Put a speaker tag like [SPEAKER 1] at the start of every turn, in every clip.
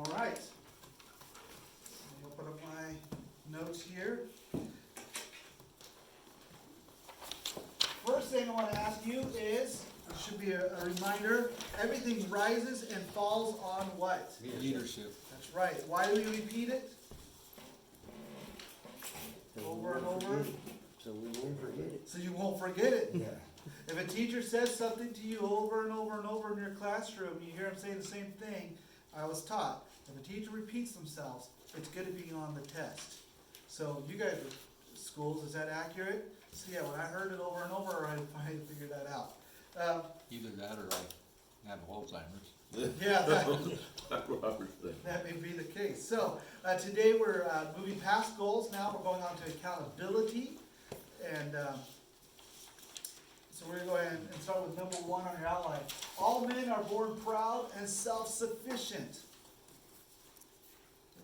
[SPEAKER 1] All right. Let me open up my notes here. First thing I want to ask you is, it should be a reminder, everything rises and falls on what?
[SPEAKER 2] Leadership.
[SPEAKER 1] That's right. Why do we repeat it? Over and over.
[SPEAKER 3] So we won't forget it.
[SPEAKER 1] So you won't forget it.
[SPEAKER 3] Yeah.
[SPEAKER 1] If a teacher says something to you over and over and over in your classroom, you hear them say the same thing, I was taught. If a teacher repeats themselves, it's going to be on the test. So you guys are schools, is that accurate? So yeah, when I heard it over and over, I finally figured that out.
[SPEAKER 2] Either that or I have Alzheimer's.
[SPEAKER 1] Yeah, that may be the case. So today we're moving past goals now. We're going on to accountability. And so we're going to go ahead and start with number 1 on your outline. All men are born proud and self-sufficient.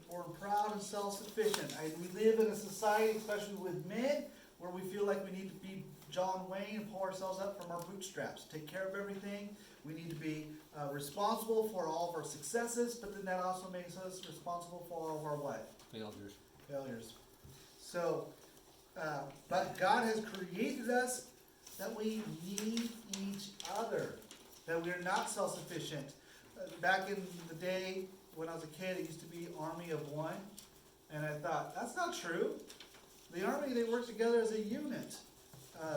[SPEAKER 1] We're born proud and self-sufficient. We live in a society, especially with men, where we feel like we need to be John Wayne and pull ourselves up from our bootstraps, take care of everything. We need to be responsible for all of our successes, but then that also makes us responsible for all of our what?
[SPEAKER 2] Failures.
[SPEAKER 1] Failures. So, but God has created us that we need each other, that we are not self-sufficient. Back in the day when I was a kid, it used to be army of one, and I thought, that's not true. The army, they work together as a unit.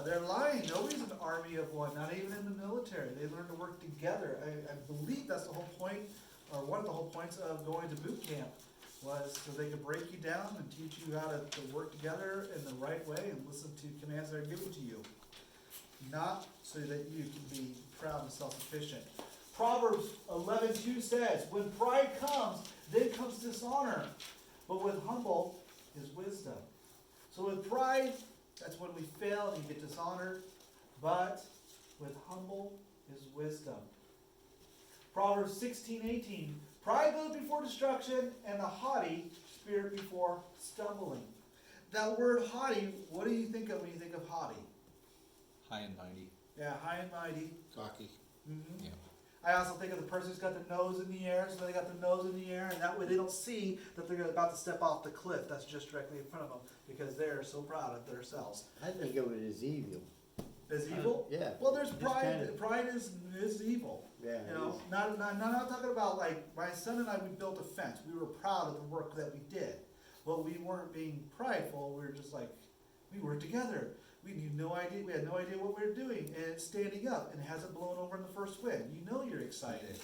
[SPEAKER 1] They're lying. Nobody's an army of one, not even in the military. They learn to work together. I believe that's the whole point, or one of the whole points of going to boot camp, was so they could break you down and teach you how to work together in the right way and listen to commands that are given to you. Not so that you can be proud and self-sufficient. Proverbs 11:2 says, when pride comes, then comes dishonor, but with humble is wisdom. So with pride, that's when we fail and you get dishonored, but with humble is wisdom. Proverbs 16:18, pride goes before destruction, and the haughty spirit before stumbling. That word haughty, what do you think of when you think of haughty?
[SPEAKER 2] High and mighty.
[SPEAKER 1] Yeah, high and mighty.
[SPEAKER 2] Cocky.
[SPEAKER 1] Mm-hmm.
[SPEAKER 2] Yeah.
[SPEAKER 1] I also think of the person who's got the nose in the air, so they got the nose in the air, and that way they don't see that they're about to step off the cliff that's just directly in front of them, because they're so proud of themselves.
[SPEAKER 3] I think of it as evil.
[SPEAKER 1] Is evil?
[SPEAKER 3] Yeah.
[SPEAKER 1] Well, there's
[SPEAKER 3] Just
[SPEAKER 1] pride.
[SPEAKER 3] kinda-
[SPEAKER 1] Pride is evil.
[SPEAKER 3] Yeah,
[SPEAKER 1] You know,
[SPEAKER 3] it is.
[SPEAKER 1] not talking about like my son and I. We built a fence. We were proud of the work that we did, but we weren't being prideful. We were just like, we worked together. We had no idea what we were doing, and it's standing up, and it hasn't blown over in the first wind. You know you're excited.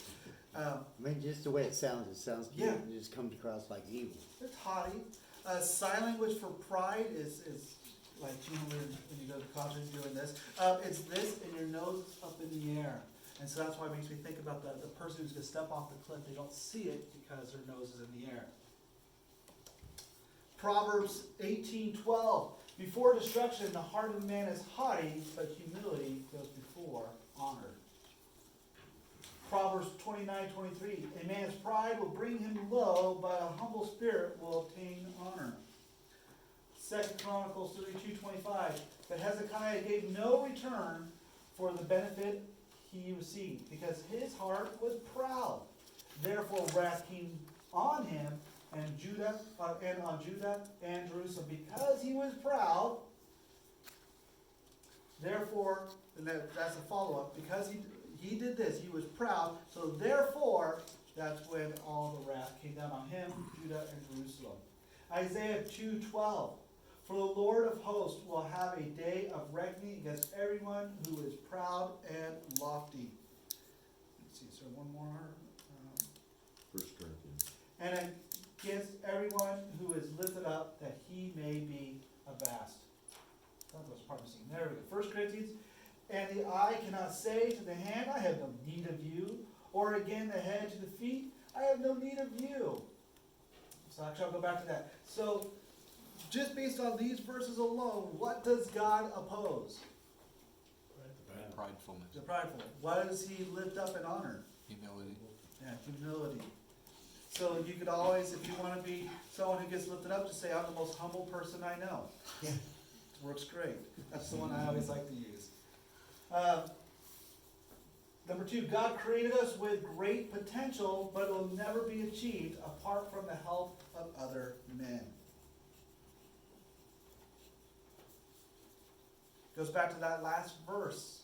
[SPEAKER 3] I mean, just the way it sounds cute.
[SPEAKER 1] Yeah.
[SPEAKER 3] It just comes across like evil.
[SPEAKER 1] It's haughty. Sign language for pride is like, you know, when you go to college and doing this. It's this, and your nose is up in the air. And so that's why it makes me think about the person who's going to step off the cliff. They don't see it because their nose is in the air. Proverbs 18:12. Before destruction, the heart of man is haughty, but humility goes before honor. Proverbs 29:23. A man's pride will bring him low, but a humble spirit will obtain honor. 2 Chronicles 32:25. But Hezekiah gave no return for the benefit he received, because his heart was proud. Therefore wrath came on him and on Judah and Jerusalem, because he was proud. Therefore, and that's a follow-up, because he did this, he was proud, so therefore, that's when all the wrath came down on him, Judah and Jerusalem. Isaiah 2:12. For the Lord of hosts will have a day of reckoning against everyone who is proud and lofty. Let's see, is there one more?
[SPEAKER 4] 1 Corinthians.
[SPEAKER 1] And against everyone who is lifted up, that he may be abased. That was part of the scene. There we go. 1 Corinthians. And the eye cannot say to the hand, I have no need of you. Or again, the head to the feet, I have no need of you. So actually, I'll go back to that. So, just based on these verses alone, what does God oppose?
[SPEAKER 2] Pridefulness.
[SPEAKER 1] The prideful. What does he lift up and honor?
[SPEAKER 2] Humility.
[SPEAKER 1] Yeah, humility. So you could always, if you want to be someone who gets lifted up, just say, I'm the most humble person I know.
[SPEAKER 3] Yeah.
[SPEAKER 1] Works great. That's the one I always like to use. Number 2, God created us with great potential, but it will never be achieved apart from the help of other men. Goes back to that last verse.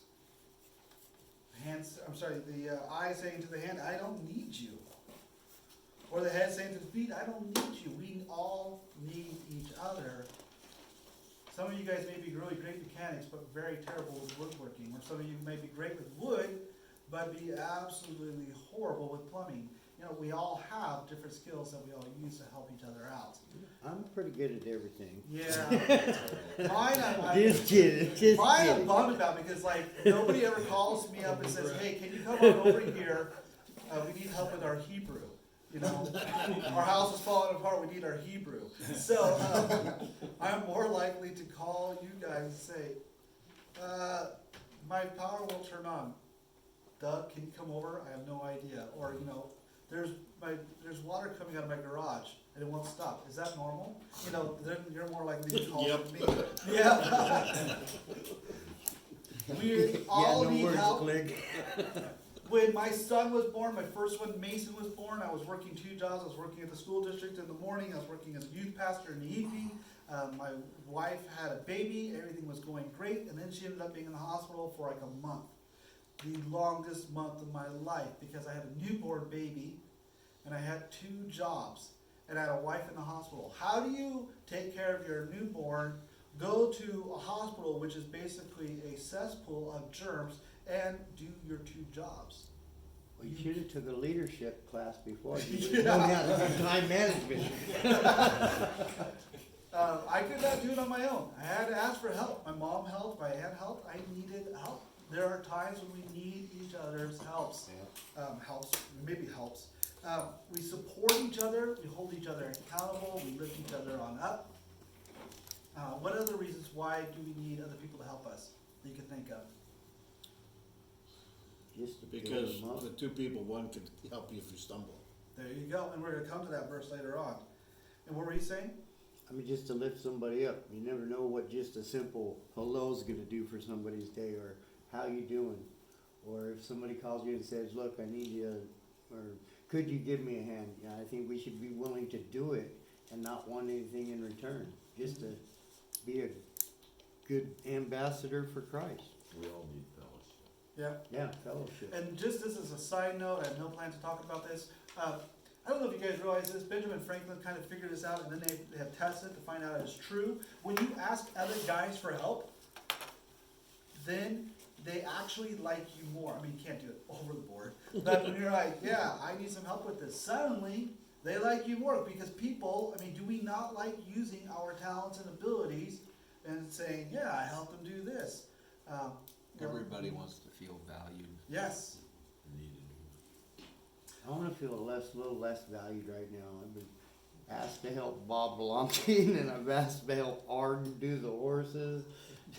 [SPEAKER 1] The eye saying to the hand, I don't need you. Or the head saying to the feet, I don't need you. We all need each other. Some of you guys may be really great mechanics, but very terrible with woodworking. Or some of you may be great with wood, but be absolutely horrible with plumbing. You know, we all have different skills that we all use to help each other out.
[SPEAKER 3] I'm pretty good at everything.
[SPEAKER 1] Yeah. Mine,
[SPEAKER 3] Just kidding, just
[SPEAKER 1] mine I'm
[SPEAKER 3] kidding.
[SPEAKER 1] bummed about because, like, nobody ever calls me up and says, hey, can you come on over here? We need help with our Hebrew. You know, our house is falling apart, we need our Hebrew. So, I'm more likely to call you guys and say, my power won't turn on. Doug, can you come over? I have no idea. Or, you know, there's water coming out of my garage and it won't stop. Is that normal? You know, then you're more likely to call me. Yeah. We all need help.
[SPEAKER 3] Click.
[SPEAKER 1] When my son was born, my first one, Mason, was born, I was working 2 jobs. I was working at the school district in the morning. I was working as a youth pastor in the evening. My wife had a baby. Everything was going great. And then she ended up being in the hospital for like a month. The longest month of my life because I had a newborn baby and I had 2 jobs and I had a wife in the hospital. How do you take care of your newborn, go to a hospital, which is basically a cesspool of germs, and do your 2 jobs?
[SPEAKER 3] Well, you should have took a leadership class before. You
[SPEAKER 1] Yeah.
[SPEAKER 3] would know how to do time management.
[SPEAKER 1] I could not do it on my own. I had to ask for help. My mom helped, my aunt helped, I needed help. There are times when we need each other's helps. Maybe helps. We support each other, we hold each other accountable, we lift each other on up. What other reasons why do we need other people to help us that you can think of?
[SPEAKER 3] Just to build
[SPEAKER 5] Because
[SPEAKER 3] them up.
[SPEAKER 5] the 2 people, one could help you if you stumble.
[SPEAKER 1] There you go, and we're going to come to that verse later on. And what were you saying?
[SPEAKER 3] I mean, just to lift somebody up. You never know what just a simple hello's gonna do for somebody's day, or how you doing? Or if somebody calls you and says, look, I need you, or could you give me a hand? Yeah, I think we should be willing to do it and not want anything in return. Just to be a good ambassador for Christ.
[SPEAKER 4] We all need fellowship.
[SPEAKER 1] Yeah.
[SPEAKER 3] Yeah, fellowship.
[SPEAKER 1] And just this is a side note, I have no plan to talk about this. I don't know if you guys realize this, Benjamin Franklin kind of figured this out, and then they have tested to find out it's true. When you ask other guys for help, then they actually like you more. I mean, you can't do it over the board. But when you're like, yeah, I need some help with this, suddenly they like you more because people, I mean, do we not like using our talents and abilities and saying, yeah, I helped them do this?
[SPEAKER 2] Everybody wants to feel valued.
[SPEAKER 1] Yes.
[SPEAKER 4] Needed.
[SPEAKER 3] I want to feel a little less valued right now. I've been asked to help Bob Blonstein, and I've asked to help Arden do the horses.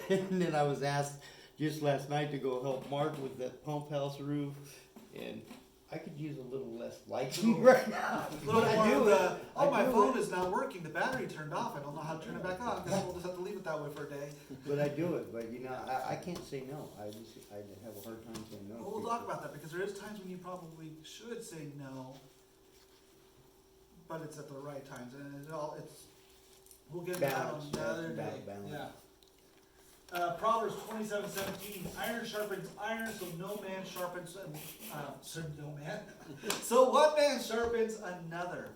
[SPEAKER 3] And then I was asked just last night to go help Mark with that pump house roof. And I could use a little less liking right now.
[SPEAKER 1] A little
[SPEAKER 3] But
[SPEAKER 1] more
[SPEAKER 3] I do
[SPEAKER 1] of
[SPEAKER 3] it.
[SPEAKER 1] the, oh, my
[SPEAKER 3] I do
[SPEAKER 1] phone
[SPEAKER 3] it.
[SPEAKER 1] is not working, the battery turned off, I don't know how to turn it back on, guess we'll just have to leave it that way for a day.
[SPEAKER 3] But I do it. But you know, I can't say no. I have a hard time saying no.
[SPEAKER 1] Well, we'll talk about that, because there is times when you probably should say no, but it's at the right times, and we'll get into that on
[SPEAKER 3] Balance.
[SPEAKER 1] another day.
[SPEAKER 3] Balance.
[SPEAKER 1] Yeah. Proverbs 27:17, iron sharpens iron, so no man sharpens, so one man sharpens another.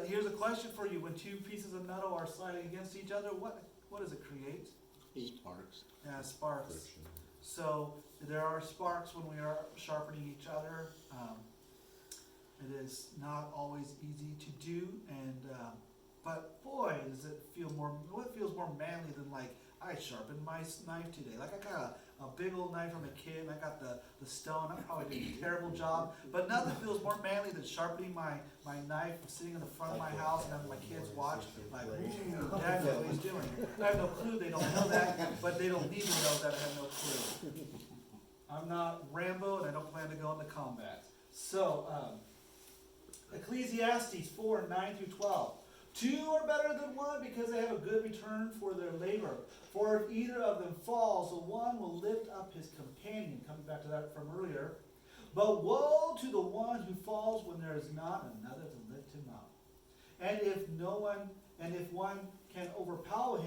[SPEAKER 1] Here's a question for you, when 2 pieces of metal are sliding against each other, what does it create?
[SPEAKER 2] Sparks.
[SPEAKER 1] Yeah, sparks.
[SPEAKER 4] Friction.
[SPEAKER 1] So there are sparks when we are sharpening each other. It is not always easy to do, and but boy, does it feel more. What feels more manly than like I sharpened my knife today? Like I got a big old knife from a kid, and I got the stone. I probably did a terrible job, but nothing feels more manly than sharpening my knife, sitting in the front of my house, and having my kids watch. Like, ooh, Dad knows what he's doing. I have no clue. They don't know that, but they don't need to know that I have no clue. I'm not Rambo, and I don't plan to go into combat. So, Ecclesiastes 4:9-12. Two are better than one because they have a good return for their labor. For if either of them falls, the one will lift up his companion. Coming back to that from earlier. But woe to the one who falls when there is not another to lift him up. And if one can overpower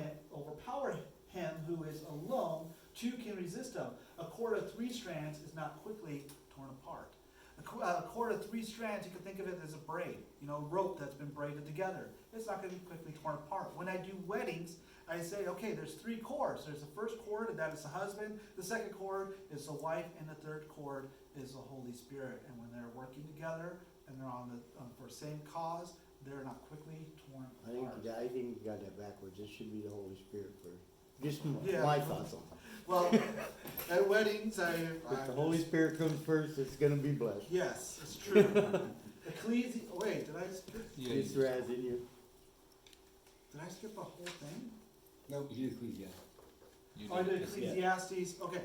[SPEAKER 1] him who is alone, two can resist him. A cord of 3 strands is not quickly torn apart. A cord of 3 strands, you can think of it as a braid, rope that's been braided together. It's not going to be quickly torn apart. When I do weddings, I say, okay, there's 3 cords. There's the first cord, and that is the husband. The second cord is the wife, and the third cord is the Holy Spirit. And when they're working together and they're for the same cause, they're not quickly torn apart.
[SPEAKER 3] I think you got that backwards. It should be the Holy Spirit first. Just
[SPEAKER 1] Yeah.
[SPEAKER 3] my thoughts on it.
[SPEAKER 1] Well, at weddings,
[SPEAKER 3] If the Holy Spirit comes first, it's gonna be blessed.
[SPEAKER 1] Yes, it's true. Wait, did I skip?
[SPEAKER 2] Yeah,
[SPEAKER 3] It's Raz in you.
[SPEAKER 1] Did I skip a whole thing?
[SPEAKER 2] You did Ecclesiastes.
[SPEAKER 1] Oh, I did Ecclesiastes. Okay.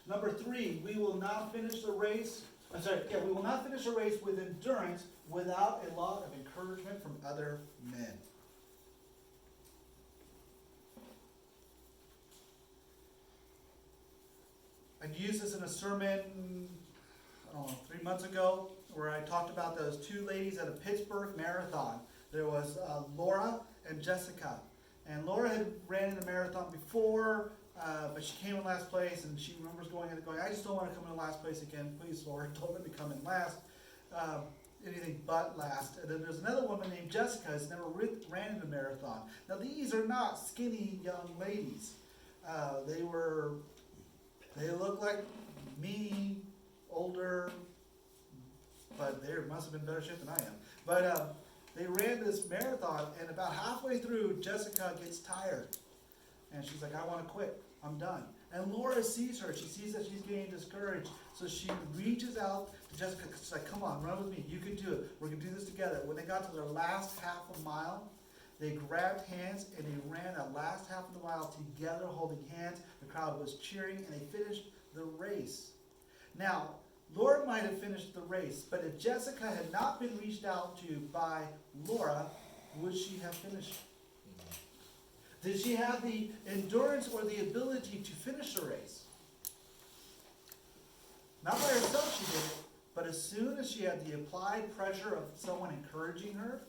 [SPEAKER 1] Number 3, we will not finish the race. We will not finish the race with endurance without a lot of encouragement from other men. I used this in a sermon, 3 months ago, where I talked about those 2 ladies at a Pittsburgh marathon. There was Laura and Jessica. And Laura had ran in a marathon before, but she came in last place, and she remembers going, I just don't want to come in last place again. Please, Laura, don't let me come in last. Anything but last. And then there's another woman named Jessica who's never ran in a marathon. Now, these are not skinny young ladies. They look like me, older, but they must have been better shape than I am. But they ran this marathon, and about halfway through, Jessica gets tired. And she's like, I want to quit. I'm done. And Laura sees her. She sees that she's getting discouraged. So she reaches out to Jessica. She's like, come on, run with me. You can do it. We're going to do this together. When they got to their last half a mile, they grabbed hands and they ran that last half of the mile together, holding hands. The crowd was cheering, and they finished the race. Now, Laura might have finished the race, but if Jessica had not been reached out to by Laura, would she have finished? Did she have the endurance or the ability to finish the race? Not by herself she did it, but as soon as she had the applied pressure of someone encouraging her,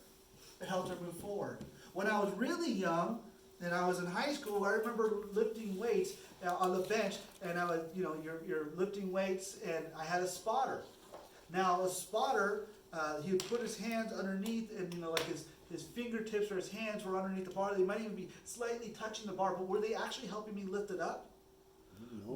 [SPEAKER 1] it helped her move forward. When I was really young, and I was in high school, I remember lifting weights on the bench, and I would, you're lifting weights, and I had a spotter. Now, a spotter, he would put his hands underneath, and like his fingertips or his hands were underneath the bar. They might even be slightly touching the bar, but were they actually helping me lift it up?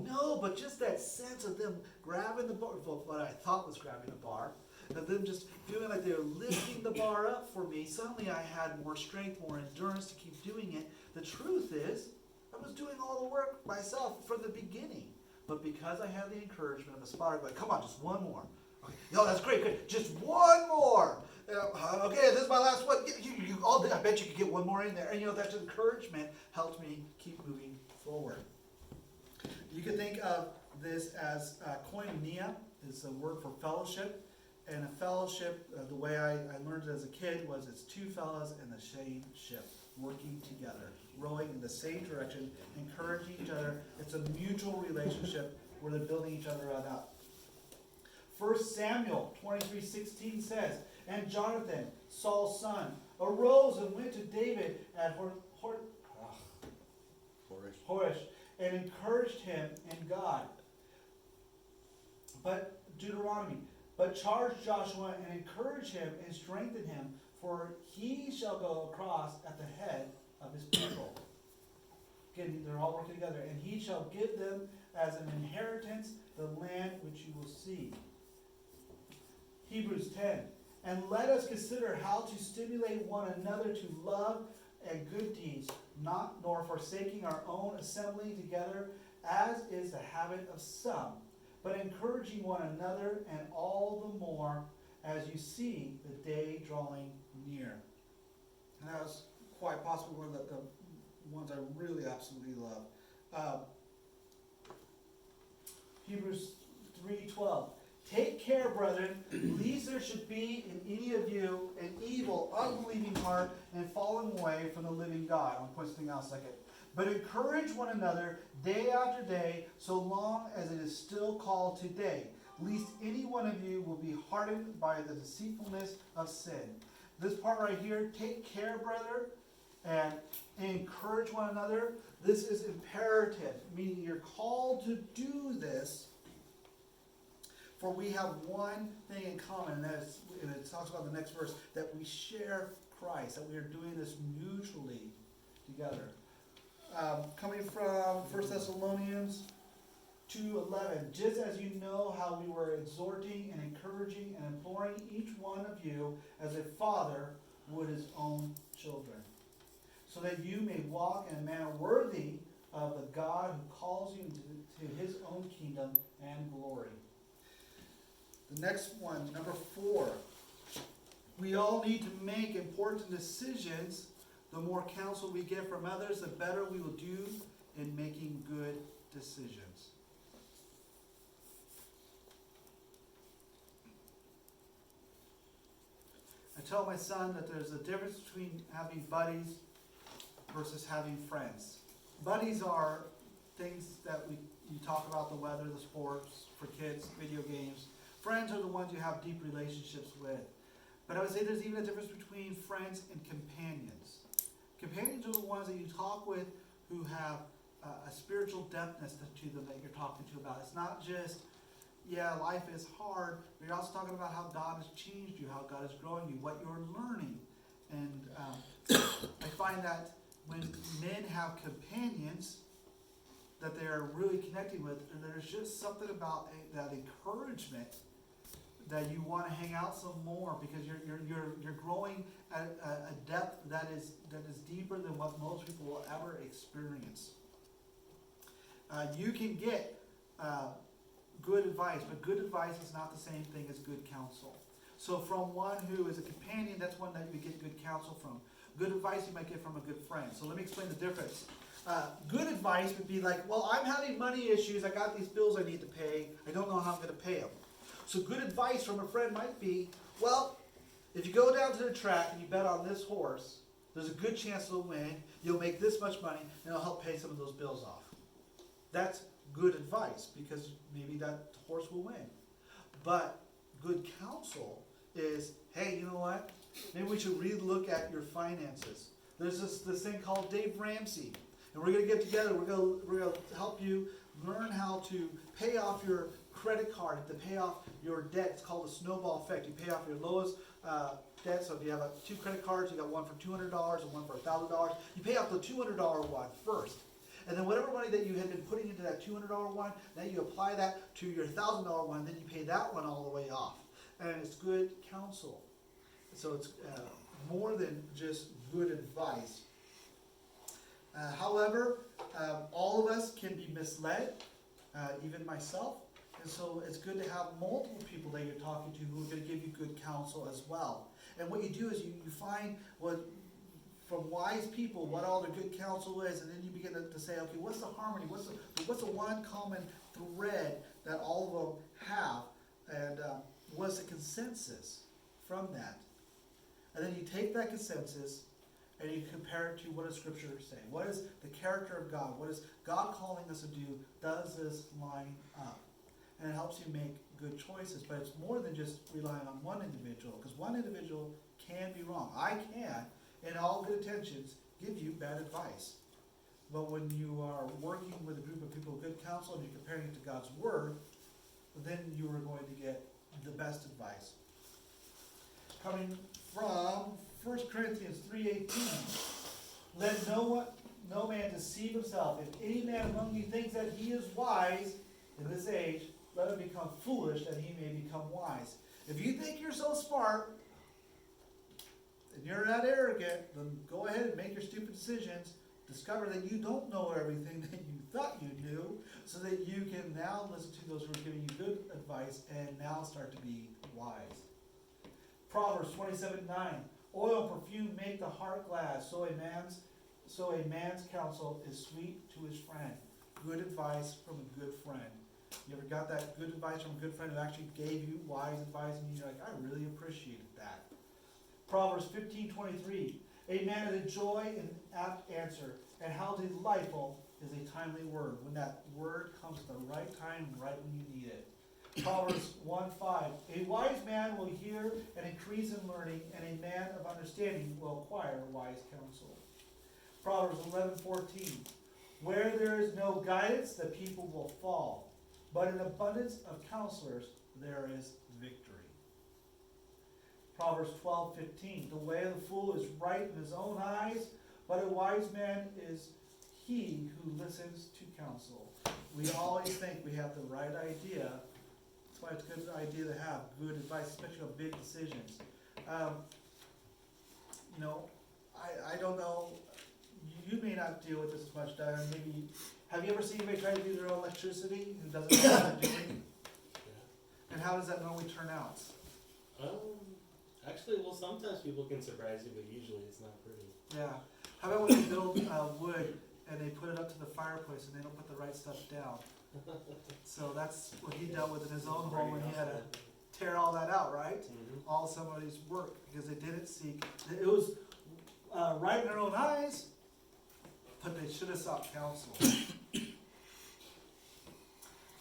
[SPEAKER 1] No, but just that sense of them grabbing the bar, what I thought was grabbing the bar, and them just feeling like they were lifting the bar up for me. Suddenly I had more strength, more endurance to keep doing it. The truth is, I was doing all the work myself from the beginning. But because I had the encouragement of a spotter, like, come on, just one more. Okay. No, that's great, good. Just one more. Okay, this is my last one. I bet you could get one more in there. And that encouragement helped me keep moving forward. You can think of this as koinonia, is a word for fellowship. And a fellowship, the way I learned it as a kid, was it's 2 fellas in the same ship, working together, rowing in the same direction, encouraging each other. It's a mutual relationship where they're building each other up. 1 Samuel 23:16 says, and Jonathan, Saul's son, arose and went to David at Horish and encouraged him in God. But charge Joshua and encourage him and strengthen him, for he shall go across at the head of his people. Again, they're all working together. And he shall give them as an inheritance the land which you will see. Hebrews 10. And let us consider how to stimulate one another to love and good deeds, nor forsaking our own assembling together, as is the habit of some, but encouraging one another, and all the more as you see the day drawing near. And that was quite possibly one of the ones I really absolutely love. Hebrews 3:12. Take care, brethren, lest there should be in any of you an evil, unbelieving heart, and falling away from the living God. I'll point something out in a second. But encourage one another day after day, so long as it is still called today, lest any one of you will be hardened by the deceitfulness of sin. This part right here, take care, brother, and encourage one another. This is imperative, meaning you're called to do this. For we have one thing in common, and it talks about the next verse, that we share Christ, that we are doing this mutually together. Coming from 1 Thessalonians 2:11, just as you know how we were exhorting and encouraging and imploring each one of you as a father would his own children, so that you may walk in a manner worthy of the God who calls you to his own kingdom and glory. The next one, number 4. We all need to make important decisions. The more counsel we get from others, the better we will do in making good decisions. I tell my son that there's a difference between having buddies versus having friends. Buddies are things that you talk about, the weather, the sports, for kids, video games. Friends are the ones you have deep relationships with. But I would say there's even a difference between friends and companions. Companions are the ones that you talk with who have a spiritual depthness to them that you're talking to about. It's not just, yeah, life is hard, but you're also talking about how God has changed you, how God is growing you, what you're learning. And I find that when men have companions that they are really connecting with, and there's just something about that encouragement that you want to hang out some more, because you're growing at a depth that is deeper than what most people will ever experience. You can get good advice, but good advice is not the same thing as good counsel. So from one who is a companion, that's one that you get good counsel from. Good advice you might get from a good friend. So let me explain the difference. Good advice would be like, well, I'm having money issues, I got these bills I need to pay, I don't know how I'm going to pay them. So good advice from a friend might be, well, if you go down to the track and you bet on this horse, there's a good chance you'll win, you'll make this much money, and it'll help pay some of those bills off. That's good advice, because maybe that horse will win. But good counsel is, hey, you know what? Maybe we should relook at your finances. There's this thing called Dave Ramsey, and we're going to get together. We're going to help you learn how to pay off your credit card, to pay off your debt. It's called the snowball effect. You pay off your lowest debt. So if you have 2 credit cards, you got one for $200 and one for $1,000. You pay off the $200 one first. And then whatever money that you had been putting into that $200 one, now you apply that to your $1,000 one, then you pay that one all the way off. And it's good counsel. So it's more than just good advice. However, all of us can be misled, even myself. And so it's good to have multiple people that you're talking to who are going to give you good counsel as well. And what you do is you find from wise people what all their good counsel is, and then you begin to say, okay, what's the harmony? What's the one common thread that all of them have? And what's the consensus from that? And then you take that consensus and you compare it to what does Scripture say? What is the character of God? What is God calling us to do? Does this line up? And it helps you make good choices. But it's more than just relying on one individual, because one individual can be wrong. I can, in all good intentions, give you bad advice. But when you are working with a group of people with good counsel and you're comparing it to God's Word, then you are going to get the best advice. Coming from 1 Corinthians 3:18, let no man deceive himself. If any man among you thinks that he is wise in this age, let him become foolish that he may become wise. If you think you're so smart and you're not arrogant, then go ahead and make your stupid decisions. Discover that you don't know everything that you thought you knew, so that you can now listen to those who are giving you good advice and now start to be wise. Proverbs 27:9, oil and perfume make the heart glad, so a man's counsel is sweet to his friend. Good advice from a good friend. You ever got that good advice from a good friend who actually gave you wise advice and you're like, I really appreciated that. Proverbs 15:23. A man is a joy and apt answer, and how delightful is a timely word, when that word comes at the right time, right when you need it. Proverbs 1:5. A wise man will hear and increase in learning, and a man of understanding will acquire wise counsel. Proverbs 11:14. Where there is no guidance, the people will fall, but in abundance of counselors there is victory. Proverbs 12:15. The way of the fool is right in his own eyes, but a wise man is he who listens to counsel. We always think we have the right idea. That's why it's a good idea to have good advice, especially on big decisions. You know, I don't know, you may not deal with this as much, Diane, maybe, have you ever seen anybody try to do their own electricity who doesn't know what they're doing? And how does that normally turn out?
[SPEAKER 6] Actually, well, sometimes people can surprise you, but usually it's not pretty.
[SPEAKER 1] Yeah. How about when they build wood and they put it up to the fireplace and they don't put the right stuff down? So that's what he dealt with in his own home when he had to tear all that out, right?
[SPEAKER 6] Mm-hmm.
[SPEAKER 1] All somebody's work, because they didn't seek, it was right in their own eyes, but they should have sought counsel.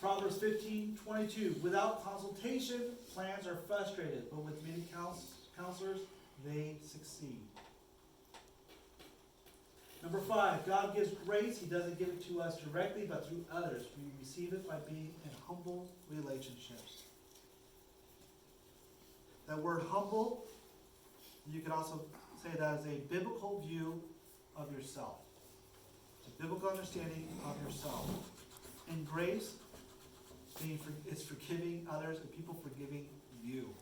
[SPEAKER 1] Proverbs 15:22. Without consultation, plans are frustrated, but with many counselors, they succeed. Number 5, God gives grace. He doesn't give it to us directly, but through others. We receive it by being in humble relationships. That word humble, you could also say that as a biblical view of yourself. It's a biblical understanding of yourself. And grace is forgiving others and people forgiving you.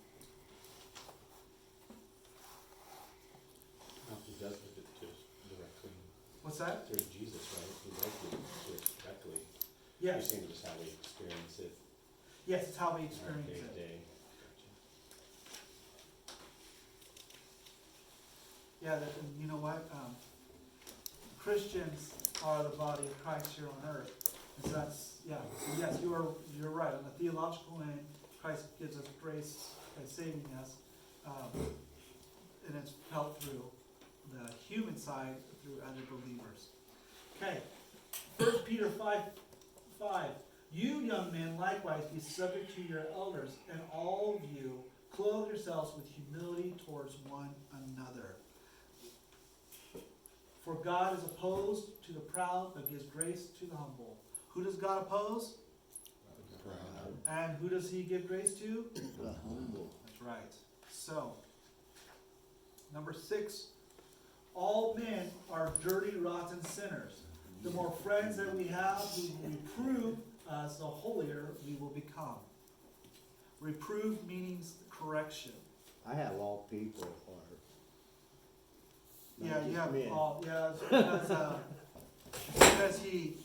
[SPEAKER 6] He does give it to us directly
[SPEAKER 1] What's that?
[SPEAKER 6] through Jesus, right? He does give it to us directly. You're
[SPEAKER 1] Yes.
[SPEAKER 6] saying just how we experience it
[SPEAKER 1] Yes, it's how we
[SPEAKER 6] in our
[SPEAKER 1] experience
[SPEAKER 6] day to
[SPEAKER 1] it.
[SPEAKER 6] day.
[SPEAKER 1] Yeah, you know what? Christians are the body of Christ here on earth. And so that's, yeah. So yes, you're right. On the theological end, Christ gives us grace by saving us. And it's felt through the human side, through other believers. Okay. 1 Peter 5:5. You young men likewise be subject to your elders, and all of you clothe yourselves with humility towards one another. For God is opposed to the proud, but gives grace to the humble. Who does God oppose? And who does he give grace to?
[SPEAKER 3] The humble.
[SPEAKER 1] That's right. So, number 6, all men are dirty, rotten sinners. The more friends that we have who reprove us, the holier we will become. Reprove means correction.
[SPEAKER 3] I have all people at heart. Not
[SPEAKER 1] Yeah, you
[SPEAKER 3] just
[SPEAKER 1] have
[SPEAKER 3] men.
[SPEAKER 1] all, yeah, it's because he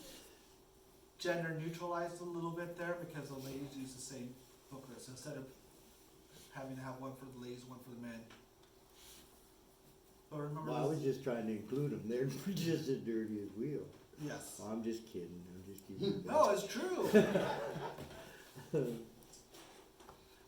[SPEAKER 1] gender neutralized a little bit there, because the ladies use the same booklet, so instead of having to have one for the ladies, one for the men. But remember,
[SPEAKER 3] Well, I was
[SPEAKER 1] this,
[SPEAKER 3] just trying to include them. They're just as dirty as we are.
[SPEAKER 1] yes.
[SPEAKER 3] Well, I'm just kidding. I'm just kidding.
[SPEAKER 1] No, it's true.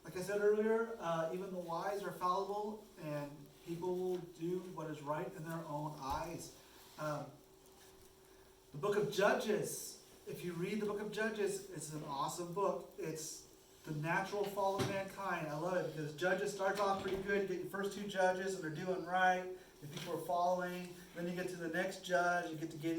[SPEAKER 1] Like I said earlier, even the wise are fallible, and people will do what is right in their own eyes. The book of Judges, if you read the book of Judges, it's an awesome book. It's the natural fall of mankind. I love it because Judges starts off pretty good. You get your first 2 judges and they're doing right, and people are following. Then you get to the next judge, you get to get